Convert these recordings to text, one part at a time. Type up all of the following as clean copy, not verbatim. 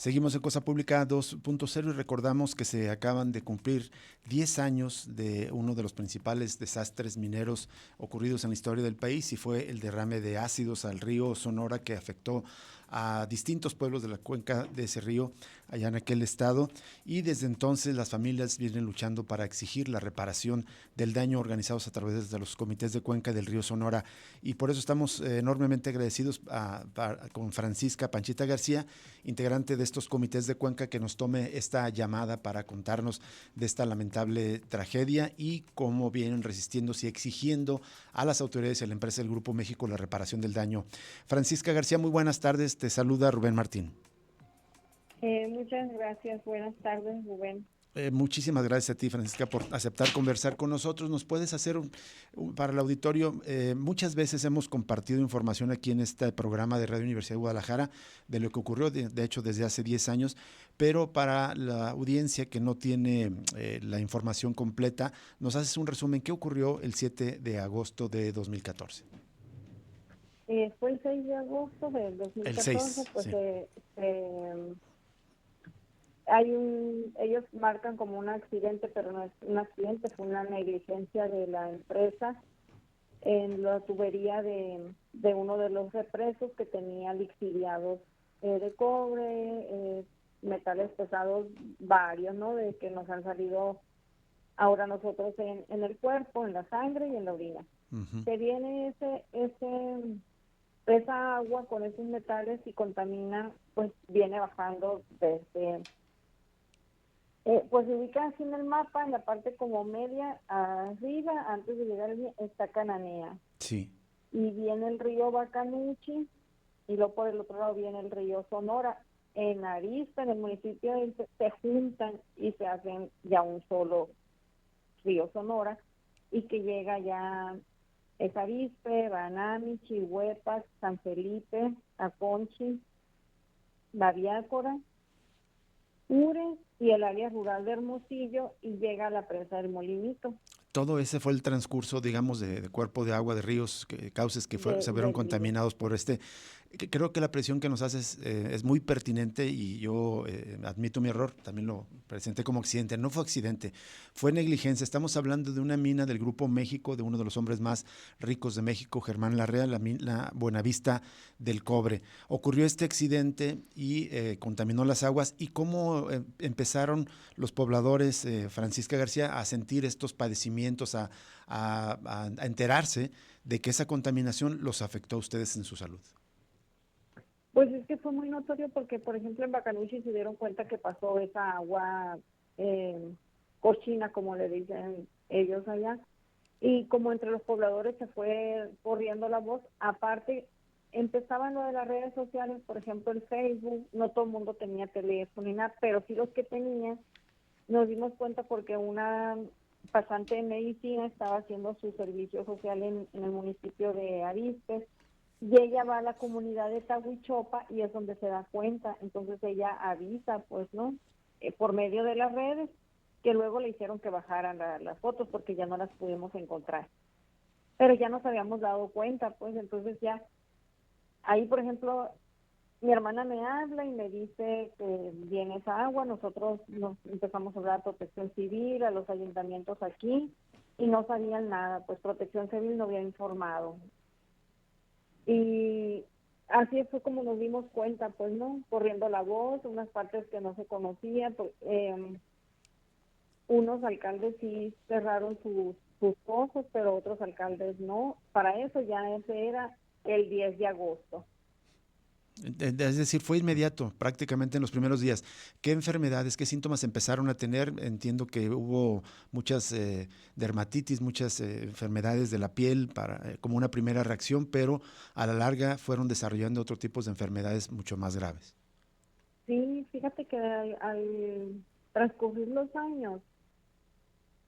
Seguimos en Cosa Pública 2.0 y recordamos que se acaban de cumplir 10 años de uno de los principales desastres mineros ocurridos en la historia del país, y fue el derrame de ácidos al río Sonora, que afectó a distintos pueblos de la cuenca de ese río allá en aquel estado, y desde entonces las familias vienen luchando para exigir la reparación del daño, organizados a través de los comités de cuenca del río Sonora. Y por eso estamos enormemente agradecidos con Francisca Panchita García, integrante de estos comités de cuenca, que nos tome esta llamada para contarnos de esta lamentable tragedia y cómo vienen resistiéndose y exigiendo a las autoridades y a la empresa del Grupo México la reparación del daño. Francisca García, muy buenas tardes, te saluda Rubén Martín. Muchas gracias, buenas tardes, Rubén. Muchísimas gracias a ti, Francisca, por aceptar conversar con nosotros. ¿Nos puedes hacer para el auditorio? Muchas veces hemos compartido información aquí en este programa de Radio Universidad de Guadalajara de lo que ocurrió, de hecho, desde hace 10 años, pero para la audiencia que no tiene la información completa, nos haces un resumen. ¿Qué ocurrió el 7 de agosto de 2014? Fue el 6 de agosto del El 2014, 6, pues sí. ellos marcan como un accidente, pero no es un accidente, fue una negligencia de la empresa en la tubería de uno de los represos, que tenía lixiviados de cobre, metales pesados varios, ¿no? De que nos han salido ahora nosotros en el cuerpo, en la sangre y en la orina. Uh-huh. Se viene esa agua con esos metales y contamina, pues viene bajando desde, pues se ubica así en el mapa, en la parte como media arriba, antes de llegar está Cananea. Sí. Y viene el río Bacanuchi, y luego por el otro lado viene el río Sonora. En Arizpe, en el municipio, se juntan y se hacen ya un solo río Sonora, y que llega ya es Arizpe, Banami, Chihuepas, San Felipe, Aconchi, La Biácora, Ure y el área rural de Hermosillo, y llega a la presa del Molinito. Todo ese fue el transcurso, digamos, de cuerpo de agua, de ríos, cauces que se vieron Del río. contaminados por este. Creo que la presión que nos haces es muy pertinente, y yo admito mi error, también lo presenté como accidente. No fue accidente, fue negligencia. Estamos hablando de una mina del Grupo México, de uno de los hombres más ricos de México, Germán Larrea, la Buenavista del Cobre. Ocurrió este accidente y contaminó las aguas. ¿Y cómo empezaron los pobladores, Francisca García, a sentir estos padecimientos, a enterarse de que esa contaminación los afectó a ustedes en su salud? Pues es que fue muy notorio porque, por ejemplo, en Bacanuchi se dieron cuenta que pasó esa agua cochina, como le dicen ellos allá, y como entre los pobladores se fue corriendo la voz. Aparte, empezaban lo de las redes sociales, por ejemplo, el Facebook, no todo el mundo tenía teléfono ni nada, pero sí los que tenían. Nos dimos cuenta porque una pasante de medicina estaba haciendo su servicio social en el municipio de Arizpe, y ella va a la comunidad de Tahuichopa y es donde se da cuenta. Entonces ella avisa, pues, ¿no? Por medio de las redes, que luego le hicieron que bajaran las fotos porque ya no las pudimos encontrar. Pero ya nos habíamos dado cuenta, pues. Entonces ya, ahí, por ejemplo, mi hermana me habla y me dice que viene esa agua. Nosotros nos empezamos a hablar a Protección Civil, a los ayuntamientos aquí, y no sabían nada, pues Protección Civil no había informado. Y así fue como nos dimos cuenta, pues, ¿no? Corriendo la voz, unas partes que no se conocían. Unos alcaldes sí cerraron sus ojos, pero otros alcaldes no. Para eso ya ese era el 10 de agosto. Es decir, fue inmediato, prácticamente en los primeros días. ¿Qué enfermedades, qué síntomas empezaron a tener? Entiendo que hubo muchas dermatitis, muchas enfermedades de la piel como una primera reacción, pero a la larga fueron desarrollando otro tipo de enfermedades mucho más graves. Sí, fíjate que al transcurrir los años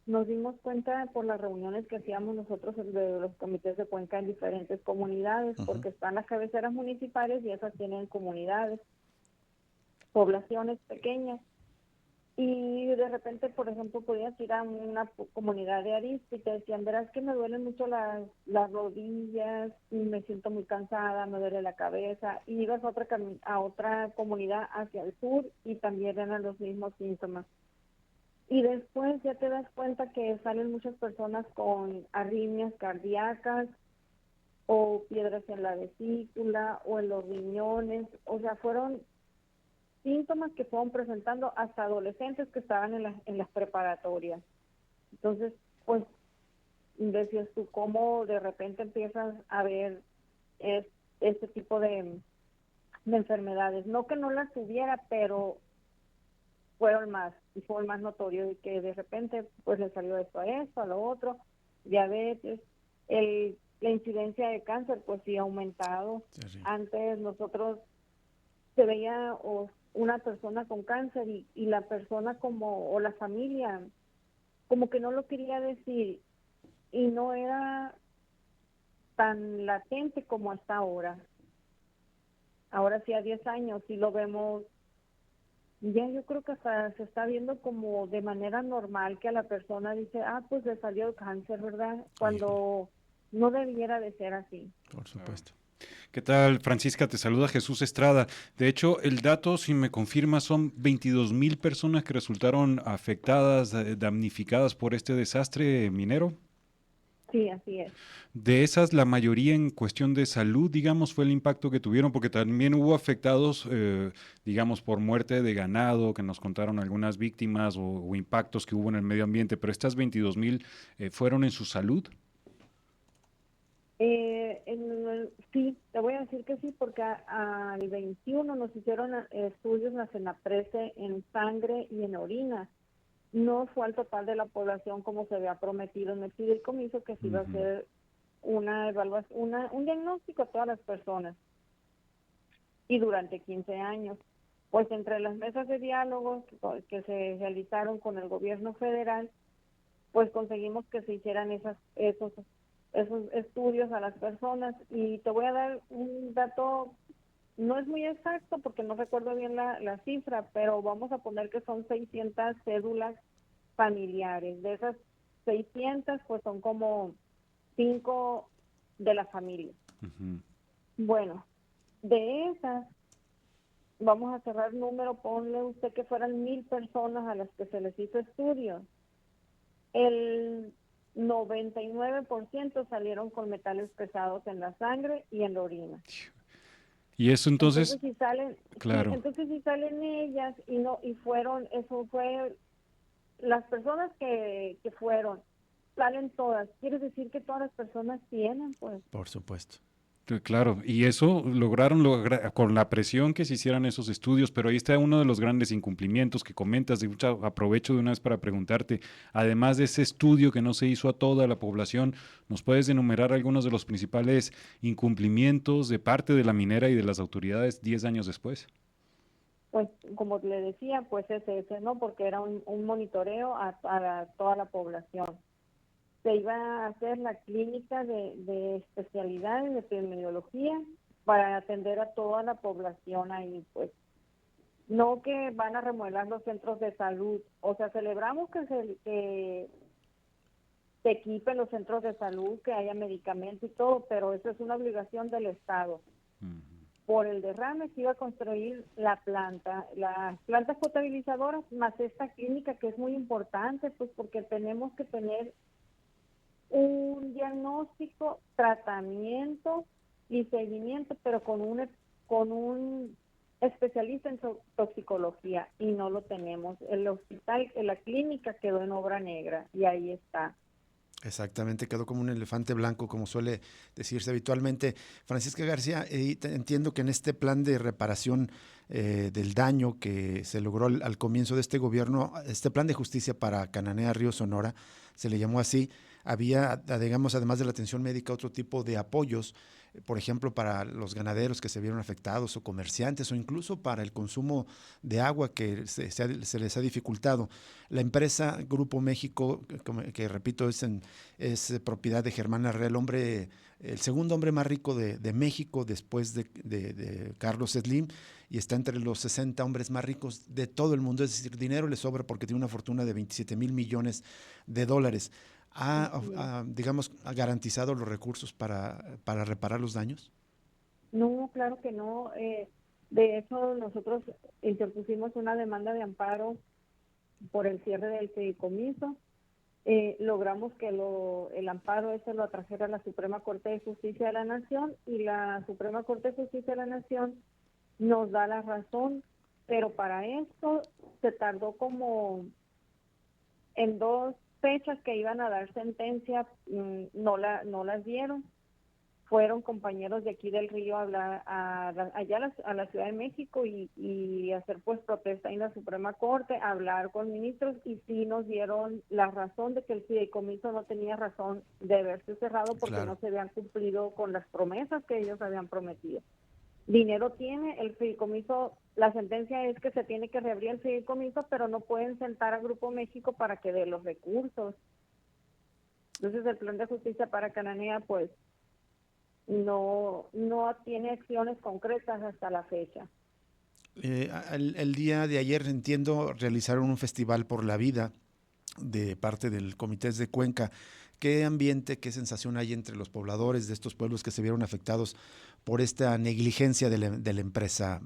nos dimos cuenta por las reuniones que hacíamos nosotros de los comités de cuenca en diferentes comunidades, Uh-huh. porque están las cabeceras municipales y esas tienen comunidades, poblaciones pequeñas. Y de repente, por ejemplo, podías ir a una comunidad de Arizpe y te decían, verás que me duelen mucho las rodillas, y me siento muy cansada, me duele la cabeza. Y ibas a otra comunidad hacia el sur y también eran los mismos síntomas. Y después ya te das cuenta que salen muchas personas con arritmias cardíacas o piedras en la vesícula o en los riñones. O sea, fueron síntomas que fueron presentando hasta adolescentes que estaban en las preparatorias. Entonces, pues, decías tú cómo de repente empiezas a ver este tipo de enfermedades. No que no las tuviera, pero fue más notorio, y que de repente pues le salió esto, a lo otro, diabetes, la incidencia de cáncer pues sí ha aumentado. Terrible. Antes nosotros se veía una persona con cáncer y la persona o la familia como que no lo quería decir y no era tan latente como hasta ahora. Ahora sí a 10 años sí lo vemos. Ya yo creo que hasta se está viendo como de manera normal que a la persona dice, pues le salió el cáncer, ¿verdad? Híjole, Cuando no debiera de ser así. por Claro. supuesto. ¿Qué tal, Francisca? Te saluda Jesús Estrada. De hecho, el dato, si me confirma, son 22,000 personas que resultaron afectadas, damnificadas por este desastre minero. Sí, así es. De esas, la mayoría en cuestión de salud, digamos, fue el impacto que tuvieron, porque también hubo afectados, digamos, por muerte de ganado, que nos contaron algunas víctimas o impactos que hubo en el medio ambiente, pero estas 22,000 fueron en su salud. Sí, te voy a decir que sí, porque al 21 nos hicieron estudios en la CENAPRESE en sangre y en orina. No fue al total de la población como se había prometido en el fideicomiso, que se iba a hacer una evaluación, un diagnóstico a todas las personas. Y durante 15 años, pues entre las mesas de diálogo que se realizaron con el gobierno federal, pues conseguimos que se hicieran esos estudios a las personas. Y te voy a dar un dato, no es muy exacto porque no recuerdo bien la cifra, pero vamos a poner que son 600 cédulas familiares. De esas 600, pues son como 5 de la familia. Ujú. Bueno, de esas, vamos a cerrar número, ponle usted que fueran 1,000 personas a las que se les hizo estudios. El 99% salieron con metales pesados en la sangre y en la orina. Y eso entonces, claro. Entonces si salen ellas eso fue las personas que fueron, salen todas. Quiere decir que todas las personas tienen, pues. Por supuesto. Claro, y eso lograron con la presión que se hicieran esos estudios, pero ahí está uno de los grandes incumplimientos que comentas. De hecho, aprovecho de una vez para preguntarte, además de ese estudio que no se hizo a toda la población, ¿nos puedes enumerar algunos de los principales incumplimientos de parte de la minera y de las autoridades 10 años después? Pues como le decía, pues ese, ¿no? Porque era un monitoreo a toda la población. Se iba a hacer la clínica de especialidades de epidemiología para atender a toda la población ahí, pues. No que van a remodelar los centros de salud. O sea, celebramos que se equipen los centros de salud, que haya medicamentos y todo, pero eso es una obligación del Estado. Por el derrame se iba a construir las plantas potabilizadoras, más esta clínica que es muy importante, pues porque tenemos que tener un diagnóstico, tratamiento y seguimiento, pero con un especialista en toxicología, y no lo tenemos. El hospital, la clínica quedó en obra negra y ahí está. Exactamente, quedó como un elefante blanco, como suele decirse habitualmente. Francisca García, entiendo que en este plan de reparación del daño que se logró al comienzo de este gobierno, este plan de justicia para Cananea Río Sonora, se le llamó así, había, digamos, además de la atención médica, otro tipo de apoyos, por ejemplo, para los ganaderos que se vieron afectados o comerciantes o incluso para el consumo de agua que se les ha dificultado. La empresa Grupo México, que repito, es propiedad de Germán Larrea, el segundo hombre más rico de México después de Carlos Slim, y está entre los 60 hombres más ricos de todo el mundo. Es decir, dinero le sobra porque tiene una fortuna de 27,000 millones de dólares. Digamos, ¿ha garantizado los recursos para reparar los daños? No, claro que no. De hecho, nosotros interpusimos una demanda de amparo por el cierre del fideicomiso. Logramos que el amparo ese lo atrajera a la Suprema Corte de Justicia de la Nación, y la Suprema Corte de Justicia de la Nación nos da la razón, pero para esto se tardó como en 2 fechas que iban a dar sentencia, no las dieron. Fueron compañeros de aquí del Río a hablar allá a la Ciudad de México y hacer pues protesta en la Suprema Corte, hablar con ministros, y sí nos dieron la razón de que el fideicomiso no tenía razón de haberse cerrado porque Claro. no se habían cumplido con las promesas que ellos habían prometido. Dinero tiene el fideicomiso, la sentencia es que se tiene que reabrir el fideicomiso, pero no pueden sentar a Grupo México para que dé los recursos. Entonces el plan de justicia para Cananea pues no tiene acciones concretas hasta la fecha. El día de ayer, entiendo, realizaron un festival por la vida de parte del Comité de Cuenca. ¿Qué ambiente, qué sensación hay entre los pobladores de estos pueblos que se vieron afectados por esta negligencia de la empresa,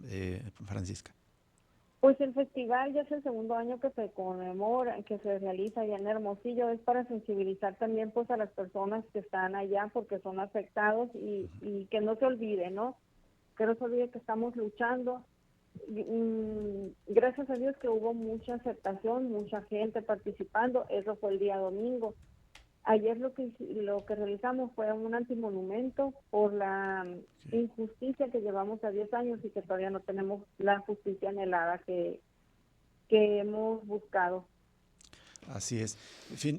Francisca? Pues el festival ya es el segundo año que se conmemora, que se realiza allá en Hermosillo. Es para sensibilizar también pues a las personas que están allá porque son afectados y que no se olvide, ¿no? Que no se olvide que estamos luchando. Gracias a Dios que hubo mucha aceptación, mucha gente participando. Eso fue el día domingo. Ayer lo que realizamos fue un antimonumento por la injusticia que llevamos a 10 años y que todavía no tenemos la justicia anhelada que hemos buscado. Así es.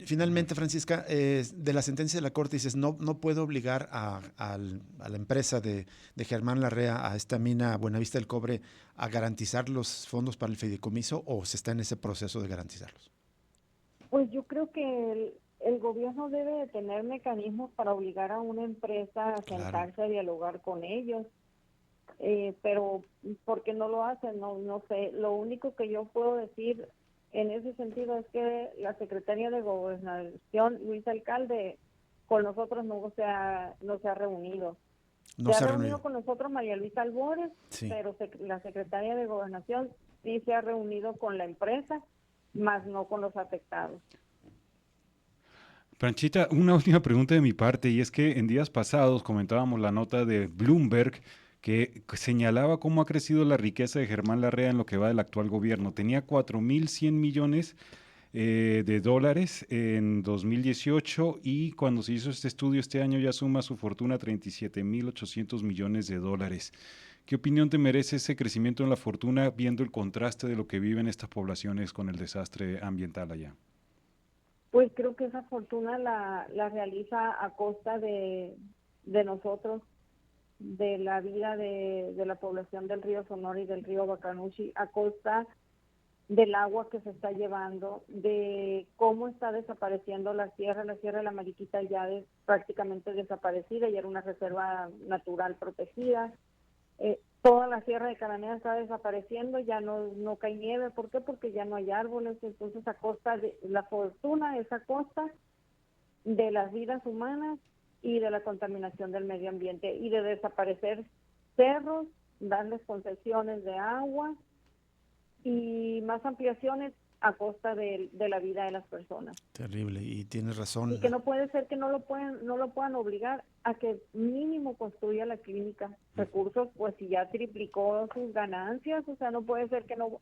Finalmente, Francisca, de la sentencia de la Corte dices, no puedo obligar a la empresa de Germán Larrea, a esta mina Buenavista del Cobre, a garantizar los fondos para el fideicomiso, o se está en ese proceso de garantizarlos. Pues yo creo que el gobierno debe de tener mecanismos para obligar a una empresa a sentarse a dialogar con ellos, pero ¿por qué no lo hacen? No sé. Lo único que yo puedo decir en ese sentido es que la secretaria de Gobernación, Luis Alcalde, con nosotros no se ha reunido. Se ha reunido con nosotros María Luisa Albores, sí, pero la secretaria de Gobernación sí se ha reunido con la empresa, más no con los afectados. Franchita, una última pregunta de mi parte, y es que en días pasados comentábamos la nota de Bloomberg que señalaba cómo ha crecido la riqueza de Germán Larrea en lo que va del actual gobierno. Tenía 4,100 millones de dólares en 2018, y cuando se hizo este estudio este año ya suma su fortuna 37,800 millones de dólares. ¿Qué opinión te merece ese crecimiento en la fortuna viendo el contraste de lo que viven estas poblaciones con el desastre ambiental allá? Pues creo que esa fortuna la realiza a costa de nosotros, de la vida de la población del río Sonora y del río Bacanuchi, a costa del agua que se está llevando, de cómo está desapareciendo la sierra de la Mariquita ya prácticamente desaparecida, y era una reserva natural protegida. Toda la sierra de Cananea está desapareciendo, ya no cae nieve. ¿Por qué? Porque ya no hay árboles. Entonces, a costa de la fortuna, es a costa de las vidas humanas y de la contaminación del medio ambiente, y de desaparecer cerros, darles concesiones de agua y más ampliaciones a costa de la vida de las personas. Terrible, y tienes razón. Y que no puede ser que no lo puedan obligar a que mínimo construya la clínica. Recursos, pues si ya triplicó sus ganancias, o sea, no puede ser que no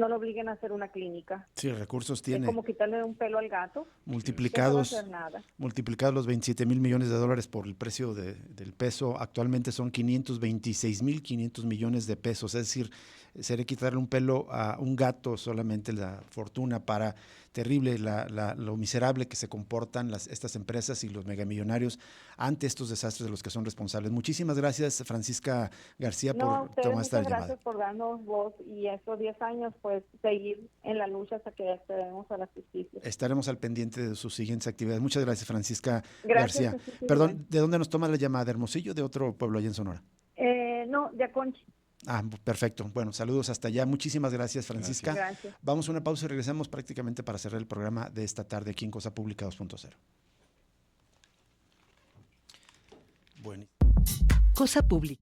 lo obliguen a hacer una clínica. Sí, recursos tiene. Es como quitarle un pelo al gato. Multiplicados, no hacer nada. Multiplicados los 27,000 millones de dólares por el precio del peso, actualmente son 526,500 millones de pesos. Es decir, sería quitarle un pelo a un gato solamente la fortuna. Para terrible lo miserable que se comportan estas empresas y los megamillonarios ante estos desastres de los que son responsables. Muchísimas gracias, Francisca García, por tomar esta llamada. Gracias por darnos voz, y estos 10 años pues seguir en la lucha hasta que accedamos a la justicia. Estaremos al pendiente de sus siguientes actividades. Muchas gracias, Francisca García. Francisca. Perdón, ¿de dónde nos toma la llamada? ¿De Hermosillo o de otro pueblo allá en Sonora? No, de Aconchi. Perfecto. Bueno, saludos hasta allá. Muchísimas gracias, Francisca. Gracias. Vamos a una pausa y regresamos prácticamente para cerrar el programa de esta tarde aquí en Cosa Pública 2.0. Bueno. Cosa Pública.